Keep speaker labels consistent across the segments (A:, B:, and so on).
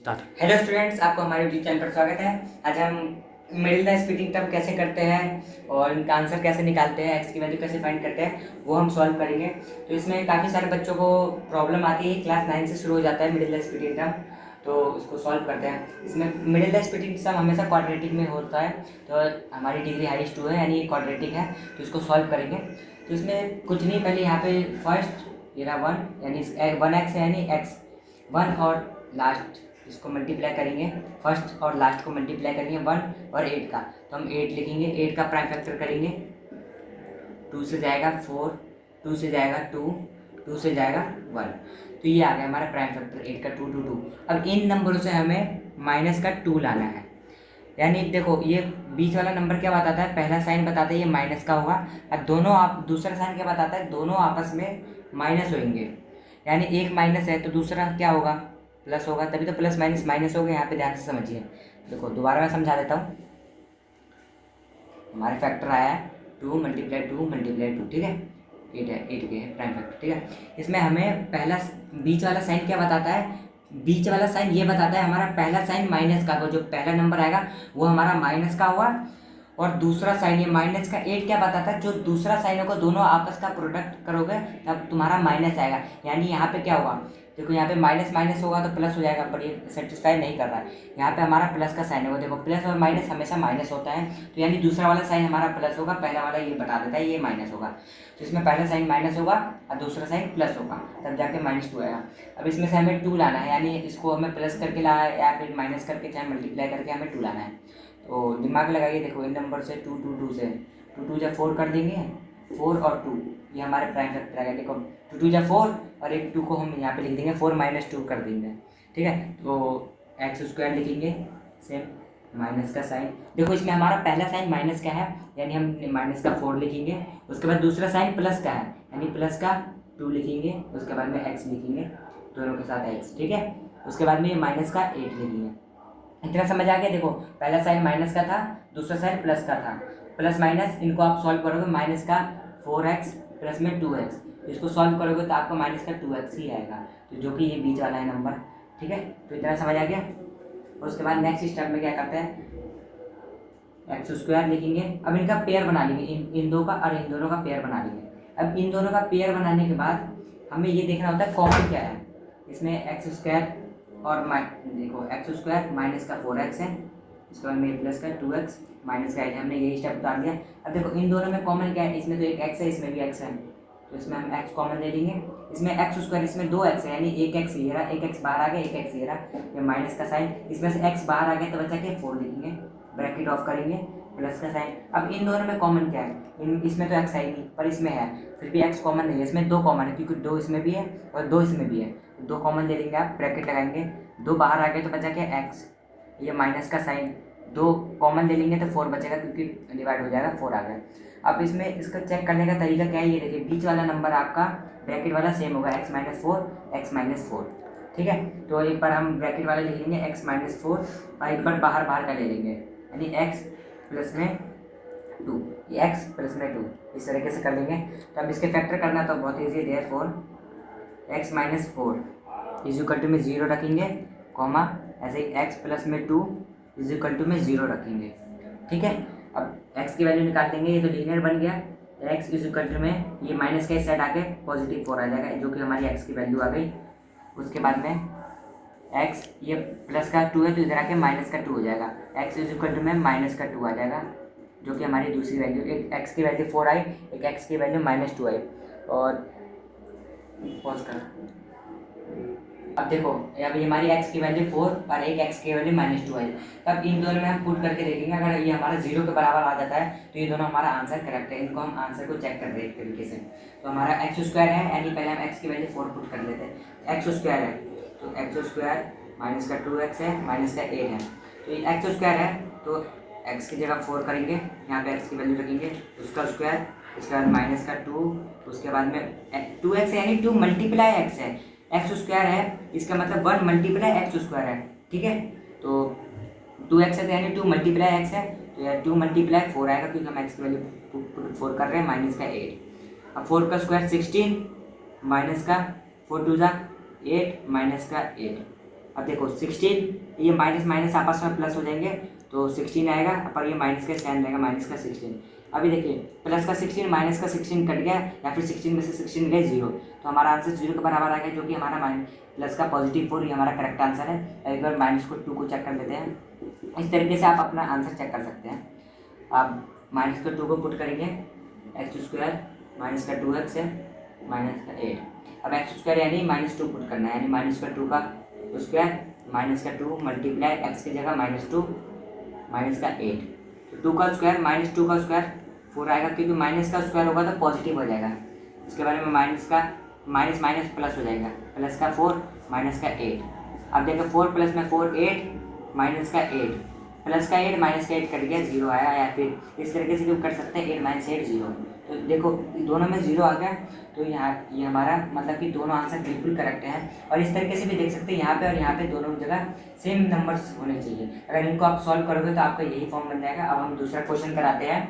A: Start.
B: Hello students, आपको हमारे YouTube channel पर स्वागत है। आज हम मिडिल द स्प्लिटिंग टर्म कैसे करते हैं और इनका आंसर कैसे निकालते हैं, एक्स की वैल्यू कैसे फाइंड करते हैं, वो हम सॉल्व करेंगे। तो इसमें काफ़ी सारे बच्चों को प्रॉब्लम आती है। क्लास 9 से शुरू हो जाता है मिडिल द स्प्लिटिंग टर्म, तो इसको सॉल्व करते हैं। इसमें मिडिल द स्प्लिटिंग टर्म हमेशा क्वाड्रेटिक में होता है, तो हमारी डिग्री हाईएस्ट 2 है, यानी ये क्वाड्रेटिक है, तो इसको सॉल्व करेंगे। तो इसमें कुछ नहीं, पहले यहाँ पे फर्स्ट ये रहा 1, यानी 1x है, यानी x 1 और लास्ट इसको मल्टीप्लाई करेंगे। फर्स्ट और लास्ट को मल्टीप्लाई करेंगे 1 और 8 का, तो हम 8 लिखेंगे। 8 का प्राइम फैक्टर करेंगे, 2 से जाएगा 4, 2 से जाएगा 2, 2 से जाएगा 1, तो ये आ गया हमारा प्राइम फैक्टर 8 का 2 2 2। अब इन नंबरों से हमें माइनस का 2 लाना है, यानी देखो ये बीच वाला नंबर क्या बताता है, पहला साइन बताता है ये माइनस का होगा, और दोनों आप दूसरा साइन क्या बताता है, दोनों आपस में माइनस होंगे। यानी एक माइनस है तो दूसरा क्या होगा, प्लस होगा, तभी तो प्लस माइनस माइनस हो गया। यहाँ पे ध्यान से समझिए, देखो दोबारा मैं समझा देता हूँ। हमारे फैक्टर आया है 2 मल्टीप्लाई 2 मल्टीप्लाई 2, ठीक है, 8 है, 8 के है प्राइम फैक्टर, ठीक है। इसमें हमें पहला बीच वाला साइन क्या बताता है, बीच वाला साइन ये बताता है हमारा पहला साइन माइनस का, जो पहला नंबर आएगा वो हमारा माइनस का होगा, और दूसरा साइन ये माइनस का 8 क्या बताता है, जो दूसरा साइन होगा दोनों आपस का प्रोडक्ट करोगे तब तुम्हारा माइनस आएगा। यानी यहाँ पे क्या होगा, देखो यहाँ पे माइनस माइनस होगा तो प्लस हो जाएगा, पर ये सेटिस्फाई नहीं कर रहा है। यहाँ पे हमारा प्लस का साइन होगा, देखो प्लस और माइनस हमेशा माइनस होता है, तो यानी दूसरा वाला साइन हमारा प्लस होगा, पहला वाला ये बता देता है ये माइनस होगा। तो इसमें पहला साइन माइनस होगा और दूसरा साइन प्लस होगा, तब जाके -2 आएगा। अब इसमें से हमें 2 लाना है, यानी इसको हमें प्लस करके लाना है या फिर माइनस करके चाहे मल्टीप्लाई करके हमें 2 लाना है। तो दिमाग लगाइए, देखो इन नंबर से 2 2 2 से 2 2 जब 4 कर देंगे, 4 और 2 ये हमारे प्राइम फैक्टर आ गया। देखो 2 2 जब 4 और एक 2 को हम यहाँ पे लिख देंगे 4 - 2 कर देंगे, ठीक है। तो एक्स स्क्वायर लिखेंगे, सेम माइनस का साइन। देखो इसमें हमारा पहला साइन माइनस का है, यानी हम माइनस का 4 लिखेंगे। उसके बाद दूसरा साइन प्लस का है, यानी प्लस का 2 लिखेंगे। उसके बाद में एक्स लिखेंगे, दोनों के साथ एक्स, ठीक है। उसके बाद में माइनस का 8 लिखेंगे। इतना समझ आ गया। देखो पहला साइन माइनस का था, दूसरा साइन प्लस का था, प्लस माइनस इनको आप सॉल्व करोगे, माइनस का 4x प्लस में 2x, इसको सॉल्व करोगे तो आपको माइनस का 2x ही आएगा, तो जो कि ये बीच वाला है नंबर, ठीक है। तो इतना समझ आ गया। और उसके बाद नेक्स्ट स्टेप में क्या करते हैं, एक्स स्क्वायर लिखेंगे। अब इनका पेयर बना लेंगे, इन दो का और इन दोनों का पेयर बना लेंगे। अब इन दोनों का पेयर बनाने के बाद हमें ये देखना होता है कॉमन क्या है इसमें, एक्स स्क्वायर और देखो एक्स स्क्वायर माइनस का 4x है, इसके बाद में प्लस का 2x माइनस का 8 है, हमने यही स्टेप उतार दिया। अब देखो इन दोनों में कॉमन क्या है, इसमें तो एक x है, इसमें भी x है, तो इसमें हम x कॉमन ले लेंगे। इसमें एक्स स्क्वायर, इसमें 2x है, यानी एक x ये रहा, एक x बाहर आ गया, एक x ये रहा, ये माइनस का साइन, इसमें से x बाहर आ गया तो बचा के 4 लिखेंगे, ब्रैकेट ऑफ करेंगे, प्लस का साइन। अब इन दोनों में कॉमन क्या है, इसमें तो x है ही नहीं, पर इसमें है, फिर भी x कॉमन नहीं है, इसमें 2 कॉमन है, क्योंकि 2 इसमें भी है और 2 इसमें भी है, 2 कॉमन ले लेंगे, आप ब्रैकेट लगाएंगे, 2 बाहर आ गए तो बचा क्या x, ये माइनस का साइन, 2 कॉमन ले लेंगे तो 4 बचेगा, क्योंकि डिवाइड हो जाएगा, 4 आ गया। अब इसमें इसका चेक करने का तरीका क्या है, ये देखिए बीच वाला नंबर आपका ब्रैकेट वाला सेम होगा, x - 4 x - 4, ठीक है। तो एक बार हम ब्रैकेट वाला लिख लेंगे x - 4 और एक बार बाहर बाहर का ले लेंगे, यानी x प्लस में 2, ये x प्लस में 2, इस तरीके से कर लेंगे। तो अब इसके फैक्टर करना तो बहुत ईजी है, therefore x - 4 is equal to में 0 रखेंगे, कॉमा ऐसे ही x प्लस में 2 इज इक्वल टू में 0 रखेंगे, ठीक है। अब x की वैल्यू निकाल देंगे, ये तो लीनियर बन गया, x इज इक्वल टू में ये माइनस का इस साइड आके पॉजिटिव 4 आ जाएगा, जो कि हमारी x की वैल्यू आ गई। उसके बाद में x ये प्लस का 2 है तो इधर आके माइनस का 2 हो जाएगा, x इज इक्वल टू में माइनस का 2 आ जाएगा, जो कि हमारी दूसरी वैल्यू, एक x की वैल्यू 4 आई, एक x की वैल्यू -2 आई। और पॉज कर, अब देखो अब ये हमारी x की वैल्यू 4 और एक x की वैल्यू -2 आई। तब इन दोनों में हम पुट करके देखेंगे, अगर ये हमारा 0 के बराबर आ जाता है तो ये दोनों हमारा आंसर करेक्ट है। इनको हम आंसर को चेक कर रहे हैं एक तरीके से। तो हमारा एक्स स्क्वायर है, यानी पहले हम x की वैल्यू 4 पुट कर लेते हैं। एक्स स्क्वायर है तो एक्स स्क्वायर माइनस का 2x है, माइनस का 8 है, तो ये एक्स स्क्वायर है तो x की जगह 4 करेंगे, यहाँ पे x की वैल्यू रखेंगे, उसका स्क्वायर, उसके बाद माइनस का 2, उसके बाद में 2x है, यानी 2 मल्टीप्लाई x है, एक्स स्क्वायर है, इसका मतलब 1 मल्टीप्लाई एक्स स्क्वायर है, ठीक है। तो 2x है तो यानी 2 मल्टीप्लाई x है, तो यार 2 मल्टीप्लाई 4 आएगा, क्योंकि हम x की वैल्यू 4 कर रहे हैं, माइनस का 8। अब 4 का स्क्वायर 16 माइनस का 4 2 जा 8 माइनस का 8, अब देखो 16, ये माइनस माइनस आपस में प्लस हो जाएंगे तो 16 आएगा, पर ये माइनस का साइन रहेगा, माइनस का 16। अभी देखिए प्लस का 16 माइनस का 16 कट गया, या फिर 16 में से 16 गए 0, तो हमारा आंसर 0 के बराबर आ गया, जो कि हमारा प्लस का पॉजिटिव 4 ये हमारा करेक्ट आंसर है। एक बार माइनस को 2 को चेक कर लेते हैं। इस तरीके से आप अपना आंसर चेक कर सकते हैं। आप माइनस का 2 को पुट करेंगे, एक्स स्क्वायर माइनस का 2x है माइनस का 8। अब एक्स स्क्वायर यानी -2 पुट करना है, यानी माइनस का 2 का स्क्वायर माइनस का 2 मल्टीप्लाई एक्स की जगह -2 माइनस का 8, तो 2 का स्क्वायर माइनस 2 का स्क्वायर 4 आएगा, क्योंकि माइनस का स्क्वायर होगा तो पॉजिटिव हो जाएगा। इसके बारे में माइनस का माइनस माइनस प्लस हो जाएगा, प्लस का 4 माइनस का 8। अब देखो 4 प्लस में 4 8 माइनस का 8, प्लस का 8 माइनस का 8 कट गया 0 आया, या फिर इस तरीके से भी कर सकते हैं 8 माइनस 8 0। तो देखो दोनों में 0 आ गया, तो यहाँ ये हमारा मतलब कि दोनों आंसर बिल्कुल करेक्ट हैं। और इस तरीके से भी देख सकते हैं यहाँ पे और यहाँ पे दोनों जगह सेम नंबर्स होने चाहिए। अगर इनको आप सॉल्व करोगे तो आपका यही फॉर्म बन जाएगा। अब हम दूसरा क्वेश्चन कराते हैं,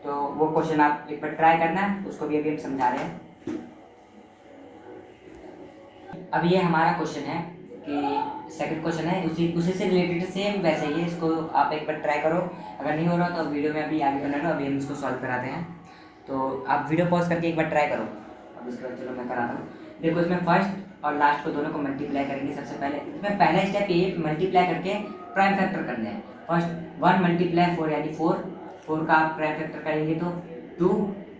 B: तो वो क्वेश्चन आप एक बार ट्राई करना, उसको भी अभी हम समझा रहे हैं। अब ये हमारा क्वेश्चन है कि सेकंड क्वेश्चन है, उसी से रिलेटेड सेम वैसे ही है, इसको आप एक बार ट्राई करो। अगर नहीं हो रहा तो वीडियो में अभी आगे बना लो, अभी हम इसको सॉल्व कराते हैं। तो आप वीडियो पॉज करके एक बार ट्राई करो। अब इसके बाद चलो मैं कराता हूँ। देखो इसमें फर्स्ट और लास्ट को दोनों को मल्टीप्लाई करेंगे। सबसे पहले इसमें पहला स्टेप ये मल्टीप्लाई करके प्राइम फैक्टर करने हैं। फर्स्ट 1 मल्टीप्लाई 4 यानी 4 का आप प्राइम फैक्टर करेंगे तो 2,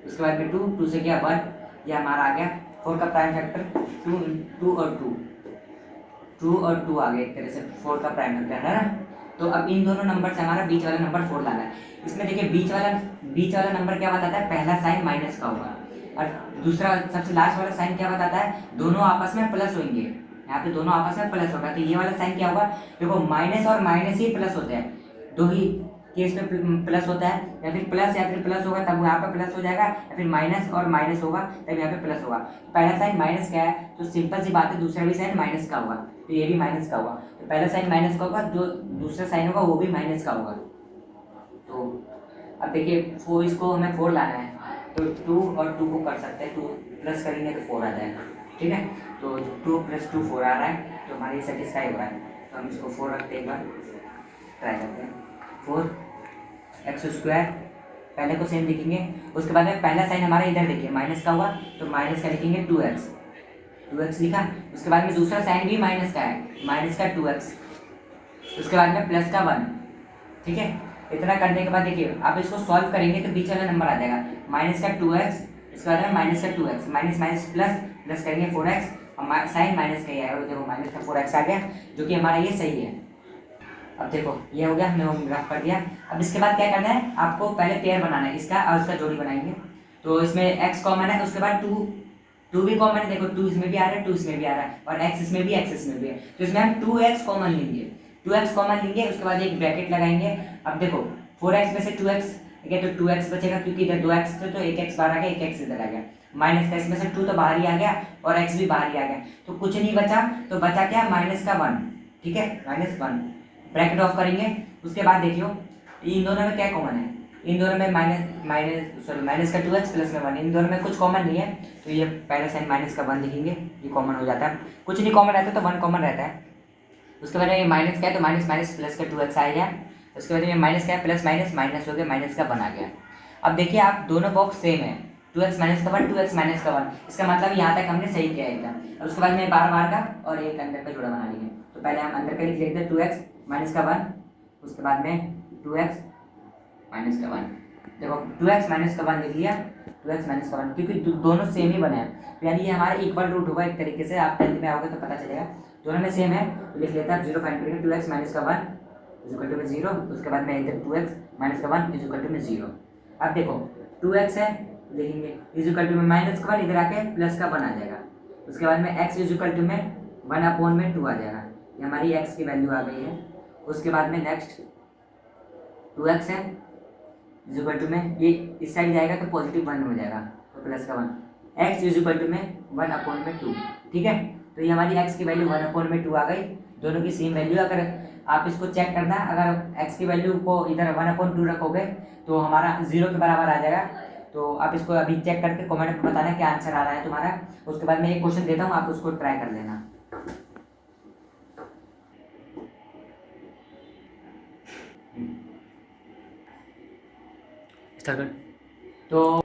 B: उसके बाद में 2 से क्या 1, यह हमारा आ गया 4 का प्राइम फैक्टर 2 और 2 आ गया, एक तरह से 4 का प्राइम फैक्टर है ना। तो अब इन दोनों नंबर से हमारा बीच वाला नंबर 4 लाना है। इसमें देखिए बीच वाला नंबर क्या बताता है, पहला साइन माइनस का होगा, और दूसरा सबसे लास्ट वाला साइन क्या बताता है, दोनों आपस में प्लस होंगे। यहाँ पे दोनों आपस में प्लस होगा, तो ये वाला साइन क्या होगा, देखो माइनस और माइनस ही प्लस होते हैं, दो ही केस में प्लस होता है। या फिर प्लस होगा तब यहाँ पे प्लस हो जाएगा, या फिर माइनस और माइनस होगा तब यहाँ पे प्लस होगा। पहला साइन माइनस का है तो सिंपल सी बात है, दूसरा भी साइन माइनस का होगा, तो ये भी माइनस का होगा। तो पहला साइन माइनस का होगा, जो दूसरा साइन होगा वो भी माइनस का होगा। तो अब देखिए इसको हमें 4 लाना है, तो 2 और 2 को कर सकते हैं, 2 प्लस करेंगे तो 4 आ जाएगा, ठीक है। तो 2 + 2 4 आ रहा है, तो हमारी सेटिस्फाई हो रहा है। तो हम इसको 4 रखते हैं, एक बार ट्राई करते हैं। 4x² पहले को सेम लिखेंगे, उसके बाद में पहला साइन हमारा इधर देखिए माइनस का हुआ, तो माइनस का लिखेंगे 2x लिखा। उसके बाद में दूसरा साइन भी माइनस का है, माइनस का 2x, उसके बाद में प्लस का 1, ठीक है। इतना करने के बाद देखिए आप इसको सॉल्व करेंगे तो बीच वाला नंबर आ जाएगा माइनस का 2x, इसके बाद में माइनस का 2x, माइनस माइनस प्लस करेंगे 4x, और साइन माइनस का ही आया, देखो माइनस का 4x आ गया, जो कि हमारा ये सही है। अब देखो ये हो गया, हमने वो ग्राफ कर दिया। अब इसके बाद क्या करना है, आपको पहले पेयर बनाना है, इसका और उसका जोड़ी बनाएंगे। तो इसमें x कॉमन है, उसके बाद 2 भी कॉमन है, देखो 2 इसमें भी आ रहा है, 2 इसमें भी आ रहा है, और x इसमें भी है, तो इसमें हम 2x कॉमन लेंगे, उसके बाद एक ब्रैकेट लगाएंगे। अब देखो 4x में से 2x ठीक है, तो 2x बचेगा, क्योंकि इधर 2x थे तो एक x बाहर आ गया, एक x इधर आ गया, माइनस का इसमें से 2 तो बाहर ही आ गया और x भी बाहर ही आ गया, तो कुछ नहीं बचा, तो बचा क्या माइनस का 1, ठीक है, -1 ब्रैकेट ऑफ करेंगे। उसके बाद देखियो इन दोनों में क्या कॉमन है, इन दोनों में माइनस का 2x प्लस में 1, इन दोनों में कुछ कॉमन नहीं है, तो ये पहला साइन माइनस का 1 लिखेंगे, ये कॉमन हो जाता है। कुछ नहीं कॉमन रहता तो 1 कॉमन रहता है। उसके बाद ये माइनस का है तो माइनस माइनस प्लस का 2x आ गया, उसके बाद ये माइनस का है, प्लस माइनस माइनस हो गया, माइनस का 1 आ गया। अब देखिए आप दोनों बॉक्स सेम है, 2x माइनस का 1, 2x माइनस का 1, इसका मतलब यहाँ तक हमने सही किया एकदम। अब उसके बाद में बार का और एक अंदर का जोड़ा बना लेंगे। तो पहले हम अंदर का लिख लेते हैं 2x माइनस का 1, उसके बाद में 2x माइनस का 1, देखो 2x माइनस का 1 लिख लिया, 2x माइनस का 1, क्योंकि दोनों सेम ही बने हैं, तो यानी ये हमारा इक्वल रूट होगा एक तरीके से, आप 10th में आओगे तो पता चलेगा, दोनों में सेम है, तो लिख लेता है 0 फाइंड करेंगे, 2x माइनस का 1 = 0, उसके बाद में इधर 2x माइनस का 1 = 0। अब देखो 2x है लिखेंगे = में माइनस का 1 इधर आके प्लस का 1 आ जाएगा, उसके बाद में x = में 1/2 आ जाएगा, ये हमारी x की वैल्यू आ गई है। उसके बाद में नेक्स्ट 2x है = में, ये इस साइड जाएगा तो पॉजिटिव 1 हो जाएगा, तो प्लस का 1, x = में 1/2, ठीक है। तो ये हमारी x की वैल्यू 1/2 आ गई, दोनों की सेम वैल्यू। अगर आप इसको चेक करना, अगर x की वैल्यू को इधर 1/2 रखोगे तो हमारा 0 के बराबर आ जाएगा। तो आप इसको अभी चेक करके कमेंट में बताना क्या आंसर आ रहा है तुम्हारा। उसके बाद मैं एक क्वेश्चन देता हूँ, आप उसको ट्राई कर लेना।
A: स्टार्ट कर।
B: तो